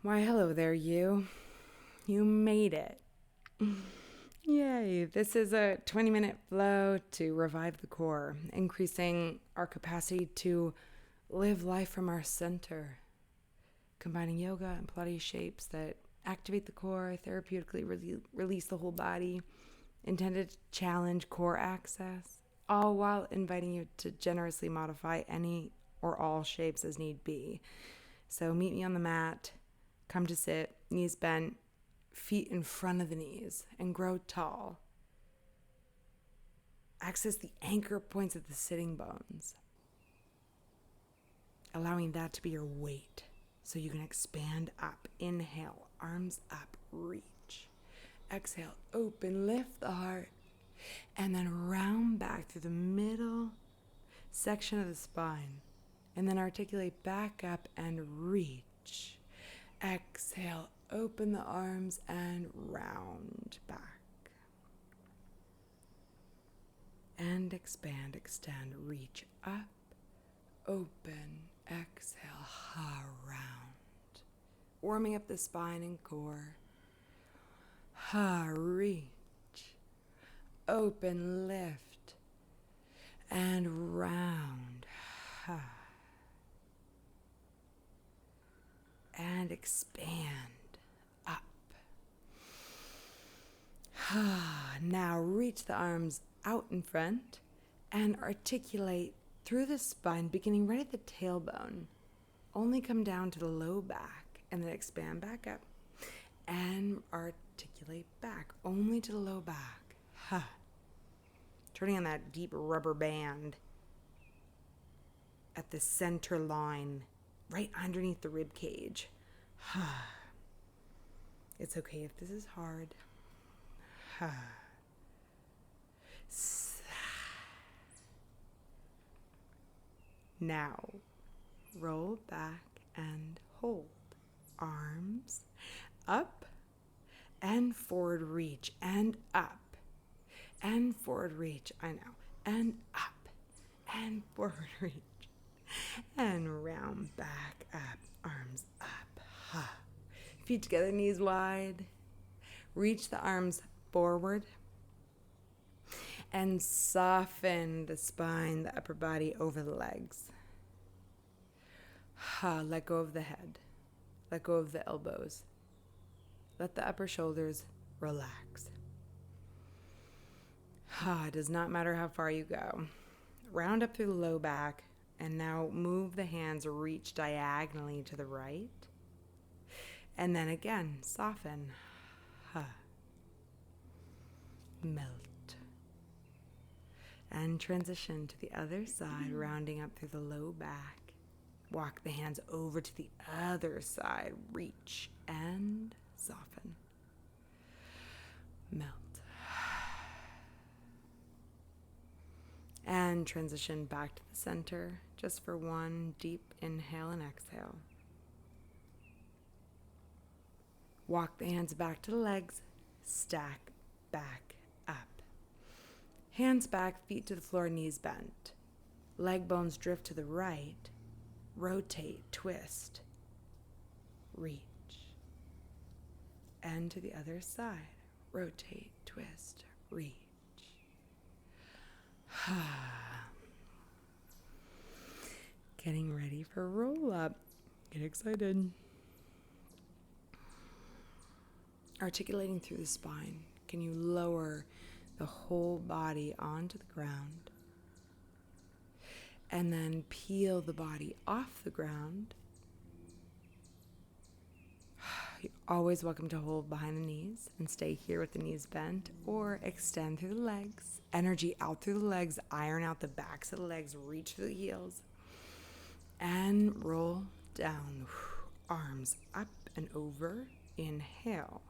Why, hello there, you. You made it. Yay. This is a 20-minute flow to revive the core, increasing our capacity to live life from our center, combining yoga and Pilates shapes that activate the core, therapeutically release the whole body, intended to challenge core access, all while inviting you to generously modify any or all shapes as need be. So meet me on the mat. Come to sit, knees bent, feet in front of the knees, and grow tall. Access the anchor points of the sitting bones, allowing that to be your weight so you can expand up. Inhale, arms up, reach. Exhale, open, lift the heart, and then round back through the middle section of the spine, and then articulate back up and reach. Exhale, open the arms and round back. And expand, extend, reach up, open, exhale, round. Warming up the spine and core. Reach, open, lift, and round. And expand up. Now reach the arms out in front and articulate through the spine, beginning right at the tailbone. Only come down to the low back and then expand back up and articulate back only to the low back. Turning on that deep rubber band at the center line, right underneath the rib cage. It's okay if this is hard. Now, roll back and hold. Arms up and forward reach and up and forward reach. I know. And up and forward reach. And round back up, arms up. Feet together, knees wide. Reach the arms forward. And soften the spine, the upper body over the legs. Let go of the head. Let go of the elbows. Let the upper shoulders relax. It does not matter how far you go. Round up through the low back. And now move the hands, reach diagonally to the right. And then again, soften. Melt. And transition to the other side, rounding up through the low back. Walk the hands over to the other side. Reach and soften. Melt. And transition back to the center, just for one deep inhale and exhale. Walk the hands back to the legs, stack back up. Hands back, feet to the floor, knees bent. Leg bones drift to the right. Rotate, twist, reach. And to the other side. Rotate, twist, reach. Getting ready for roll up. Get excited. Articulating through the spine. Can you lower the whole body onto the ground? And then peel the body off the ground. You're always welcome to hold behind the knees and stay here with the knees bent, or extend through the legs. Energy out through the legs, iron out the backs of the legs, reach through the heels. And roll down. Arms up and over. Inhale.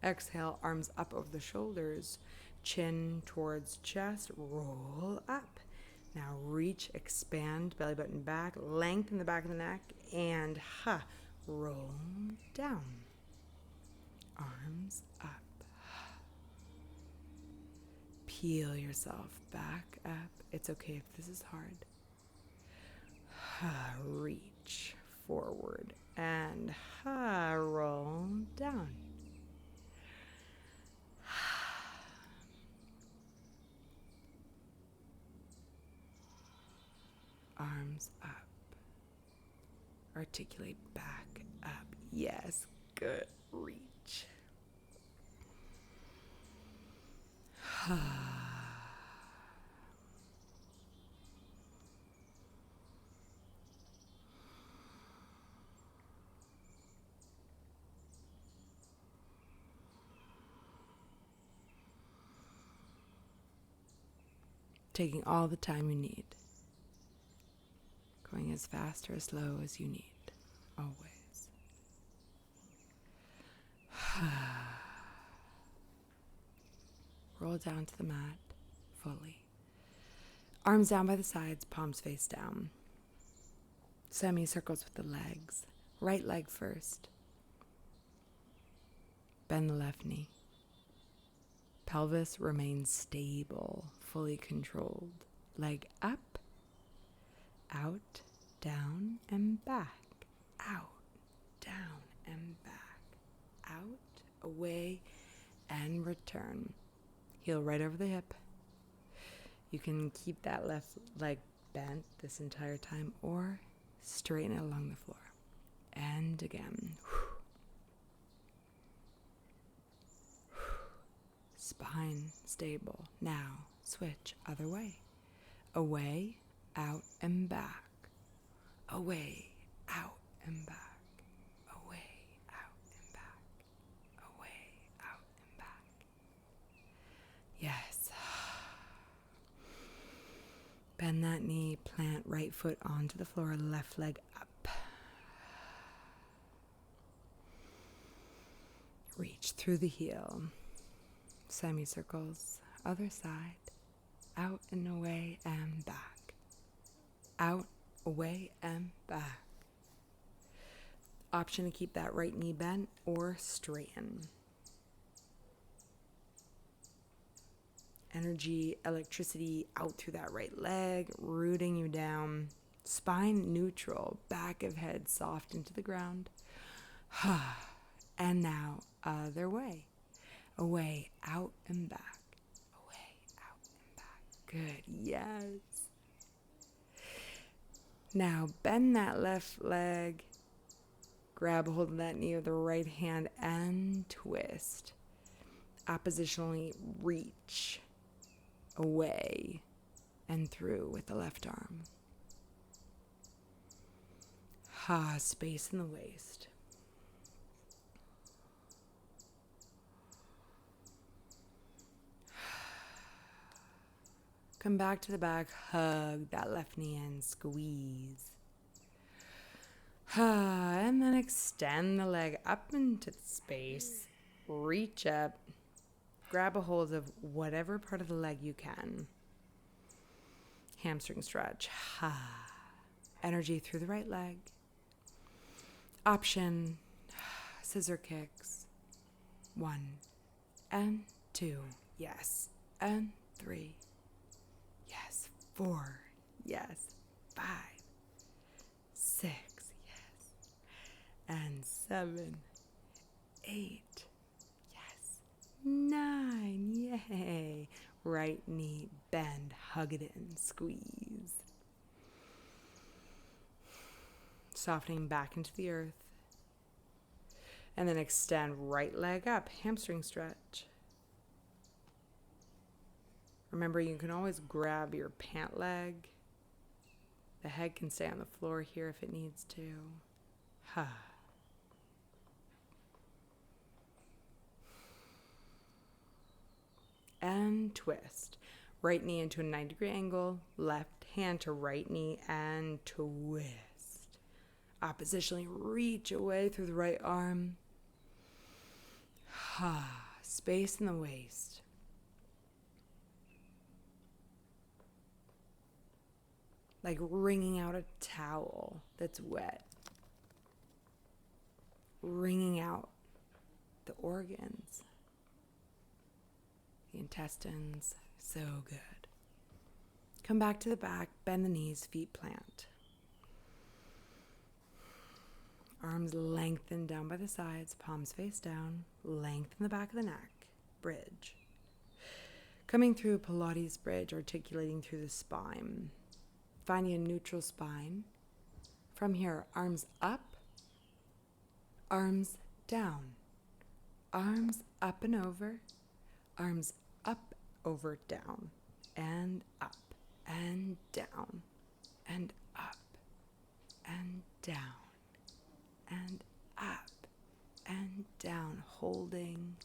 Exhale, arms up over the shoulders. Chin towards chest. Roll up. Now reach, expand, belly button back. Lengthen the back of the neck. And roll down. Arms up. Peel yourself back up. It's okay if this is hard. Reach forward and roll down. Arms up. Articulate back up. Yes, good. Reach. Taking all the time you need. Going as fast or as slow as you need. Always. Roll down to the mat fully. Arms down by the sides, palms face down. Semicircles with the legs. Right leg first. Bend the left knee. Pelvis remains stable, fully controlled. Leg up, out, down, and back. Out, down, and back. Out, away, and return. Heel right over the hip. You can keep that left leg bent this entire time or straighten it along the floor. And again. Spine stable. Now switch other way. Away, out, and back. Away, out, and back. Away, out, and back. Away, out, and back. Yes. Bend that knee, plant right foot onto the floor, left leg up. Reach through the heel. Semicircles, other side. Out and away and back. Out, away, and back. Option to keep that right knee bent or straighten. Energy, electricity out through that right leg, rooting you down. Spine neutral, back of head soft into the ground. And now, other way. Away, out, and back. Away, out, and back. Good, yes. Now, bend that left leg. Grab hold of that knee with the right hand and twist. Oppositionally reach away and through with the left arm. Space in the waist. Come back to the back, hug that left knee in, squeeze. And then extend the leg up into the space. Reach up. Grab a hold of whatever part of the leg you can. Hamstring stretch. Energy through the right leg. Option, scissor kicks. 1 and 2. Yes. And 3. Yes. 4. Yes. 5. 6. Yes. And 7. 8. Yes. 9. Yay. Right knee bend. Hug it in. Squeeze. Softening back into the earth. And then extend right leg up. Hamstring stretch. Remember, you can always grab your pant leg. The head can stay on the floor here if it needs to. And twist. Right knee into a 90-degree angle. Left hand to right knee and twist. Oppositionally reach away through the right arm. Space in the waist. Like wringing out a towel that's wet. Wringing out the organs. The intestines. So good. Come back to the back. Bend the knees. Feet plant. Arms lengthen down by the sides, palms face down, lengthen the back of the neck, bridge. Coming through Pilates bridge, articulating through the spine. Finding a neutral spine. From here, arms up, arms down. Arms up and over, arms up, over, down, and up, and down, and up, and down, and up, and down, holding,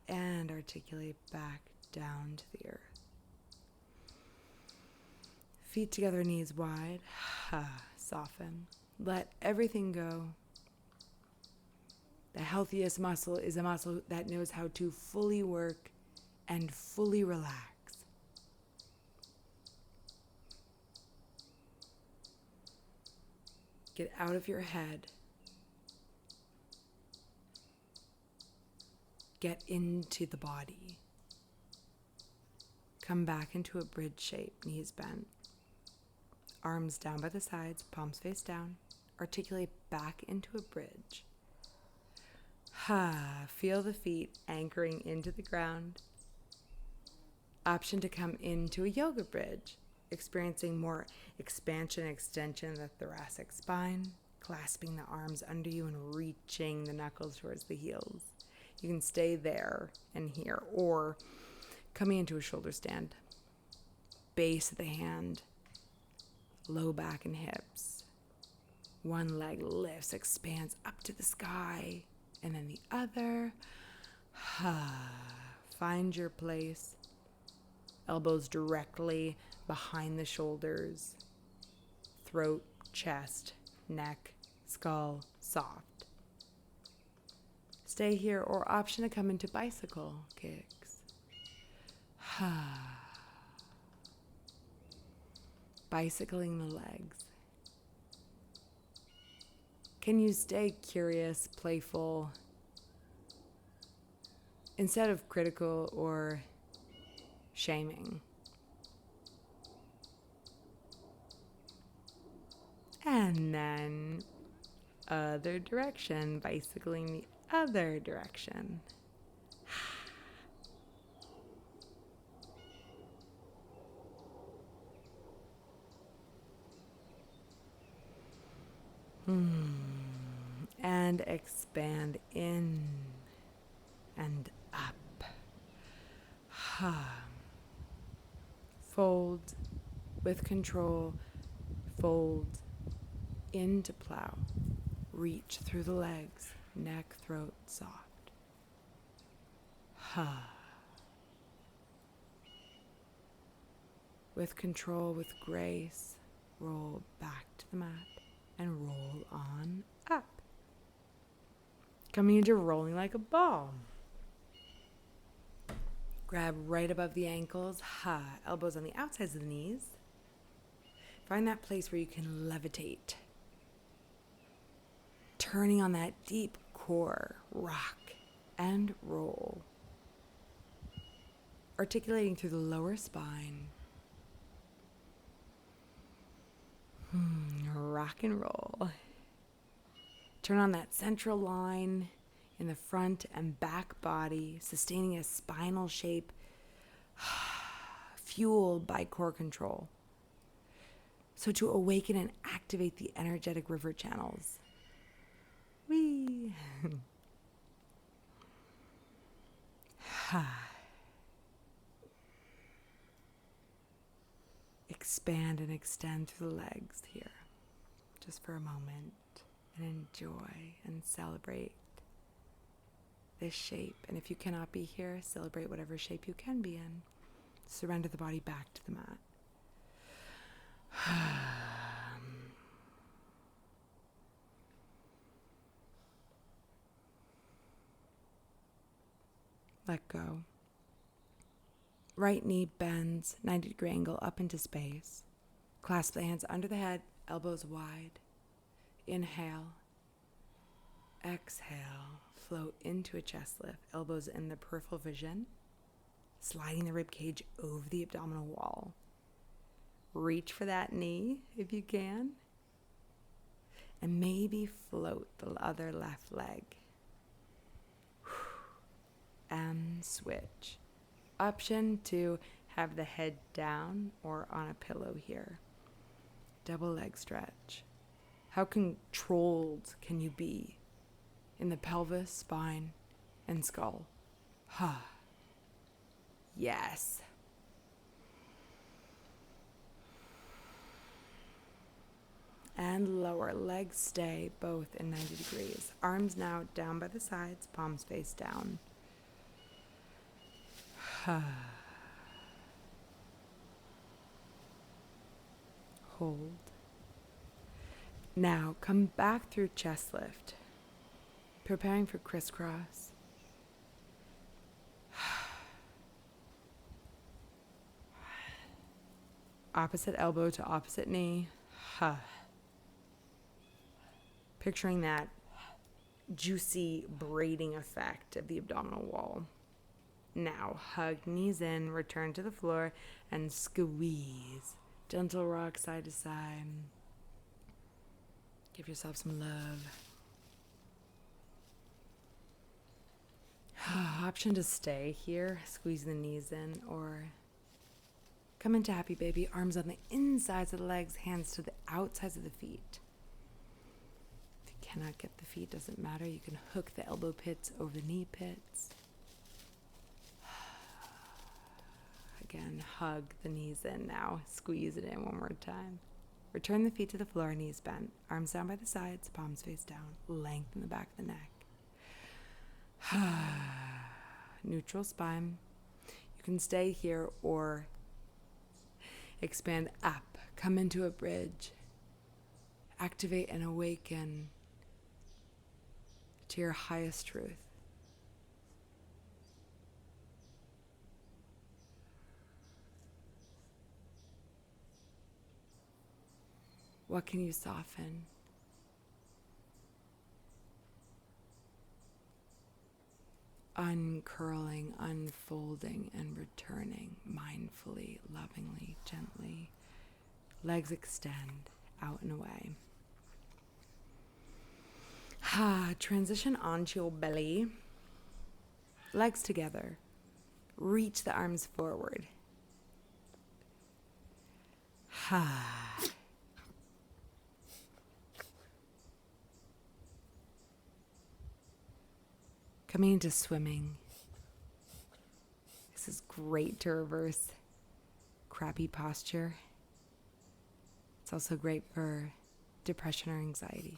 and articulate back down to the earth. Feet together, knees wide, soften, let everything go. The healthiest muscle is a muscle that knows how to fully work and fully relax. Get out of your head. Get into the body. Come back into a bridge shape, knees bent. Arms down by the sides, palms face down. Articulate back into a bridge. Feel the feet anchoring into the ground. Option to come into a yoga bridge, experiencing more expansion and extension of the thoracic spine, clasping the arms under you and reaching the knuckles towards the heels. You can stay there and here, or coming into a shoulder stand. Base of the hand, low back and hips. One leg lifts, expands up to the sky, and then the other. Find your place. Elbows directly behind the shoulders. Throat, chest, neck, skull, soft. Stay here, or option to come into bicycle kicks. Bicycling the legs. Can you stay curious, playful, instead of critical or shaming? And then other direction, bicycling the other direction. And expand in and up. Fold with control. Fold into plow. Reach through the legs. Neck, throat, soft. With control, with grace, roll back to the mat and roll on up. Coming into rolling like a ball. Grab right above the ankles. Elbows on the outsides of the knees. Find that place where you can levitate. Turning on that deep core. Rock and roll. Articulating through the lower spine. Rock and roll. Turn on that central line in the front and back body, sustaining a spinal shape fueled by core control. So to awaken and activate the energetic river channels. Whee! Expand and extend through the legs here, just for a moment, and enjoy and celebrate this shape. And if you cannot be here, celebrate whatever shape you can be in. Surrender the body back to the mat. Let go. Right knee bends, 90-degree angle up into space. Clasp the hands under the head, elbows wide. Inhale. Exhale. Float into a chest lift, elbows in the peripheral vision. Sliding the rib cage over the abdominal wall. Reach for that knee if you can. And maybe float the other left leg. And switch. Option to have the head down or on a pillow here. Double leg stretch. How controlled can you be in the pelvis, spine, and skull? Yes. And lower. Legs stay both in 90 degrees. Arms now down by the sides, palms face down. Hold. Now come back through chest lift. Preparing for crisscross. Opposite elbow to opposite knee. Picturing that juicy braiding effect of the abdominal wall. Now hug knees in, return to the floor, and squeeze. Gentle rock side to side. Give yourself some love. Option to stay here, squeeze the knees in, or come into happy baby, arms on the insides of the legs, hands to the outsides of the feet. If you cannot get the feet, doesn't matter. You can hook the elbow pits over the knee pits. Again, hug the knees in now. Squeeze it in one more time. Return the feet to the floor, knees bent. Arms down by the sides, palms face down. Lengthen the back of the neck. Neutral spine. You can stay here or expand up. Come into a bridge. Activate and awaken to your highest truth. What can you soften? Uncurling, unfolding, and returning mindfully, lovingly, gently. Legs extend out and away. Transition onto your belly. Legs together. Reach the arms forward. Coming into swimming. This is great to reverse crappy posture. It's also great for depression or anxiety.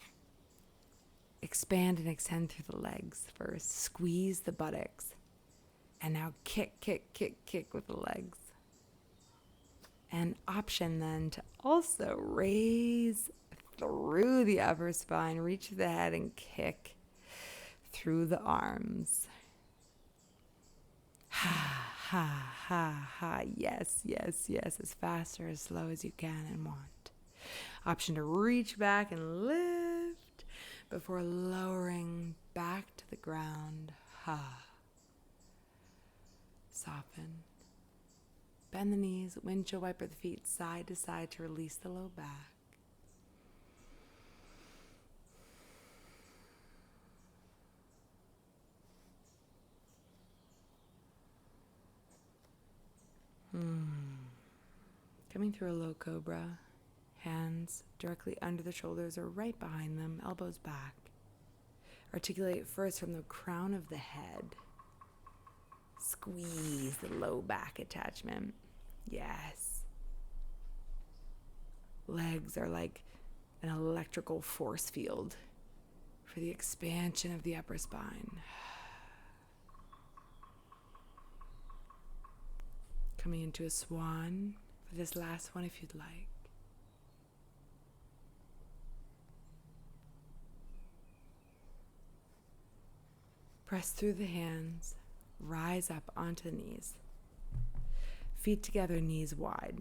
Expand and extend through the legs first. Squeeze the buttocks. And now kick, kick, kick, kick with the legs. And option then to also raise through the upper spine. Reach the head and kick through the arms. Yes, yes, yes. As fast or as slow as you can and want. Option to reach back and lift before lowering back to the ground. Soften. Bend the knees, windshield wiper the feet side to side to release the low back. Coming through a low cobra, hands directly under the shoulders or right behind them, elbows back. Articulate first from the crown of the head. Squeeze the low back attachment. Yes. Legs are like an electrical force field for the expansion of the upper spine. Coming into a swan for this last one if you'd like. Press through the hands, rise up onto the knees. Feet together, knees wide.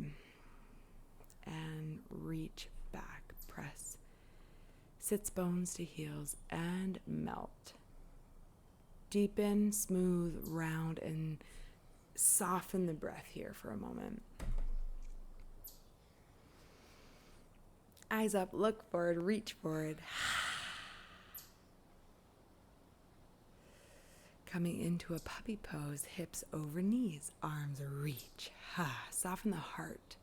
And reach back, press. Sits bones to heels and melt. Deepen, smooth, round, and soften the breath here for a moment. Eyes up, look forward, reach forward. Coming into a puppy pose, hips over knees, arms reach. Soften the heart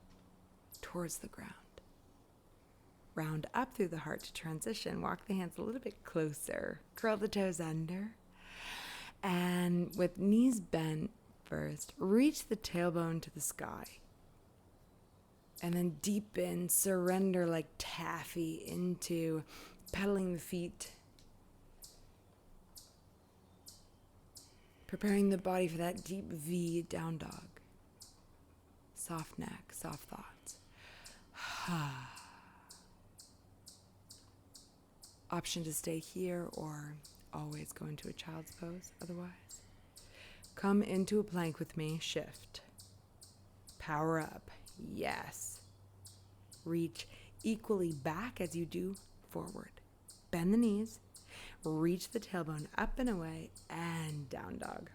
towards the ground. Round up through the heart to transition. Walk the hands a little bit closer. Curl the toes under. And with knees bent first, reach the tailbone to the sky. And then deepen, surrender like taffy into pedaling the feet. Preparing the body for that deep V, down dog. Soft neck, soft thoughts. Option to stay here or always go into a child's pose otherwise. Come into a plank with me, shift. Power up, yes. Reach equally back as you do forward. Bend the knees, reach the tailbone up and away, and down dog.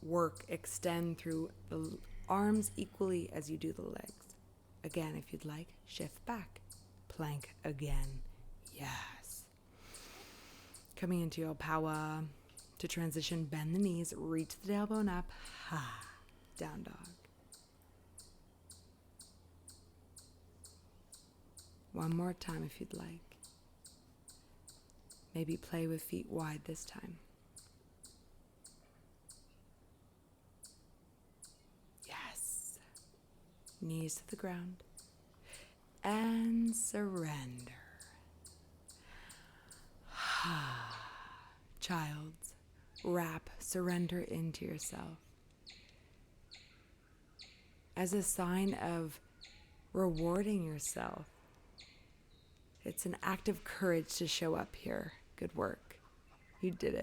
Work, extend through the arms equally as you do the legs. Again, if you'd like, shift back. Plank again. Yes. Coming into your power to transition, bend the knees, reach the tailbone up, down dog. One more time if you'd like. Maybe play with feet wide this time. Yes. Knees to the ground. And surrender. Child's wrap surrender into yourself as a sign of rewarding yourself. It's an act of courage to show up here. Good work. You did it.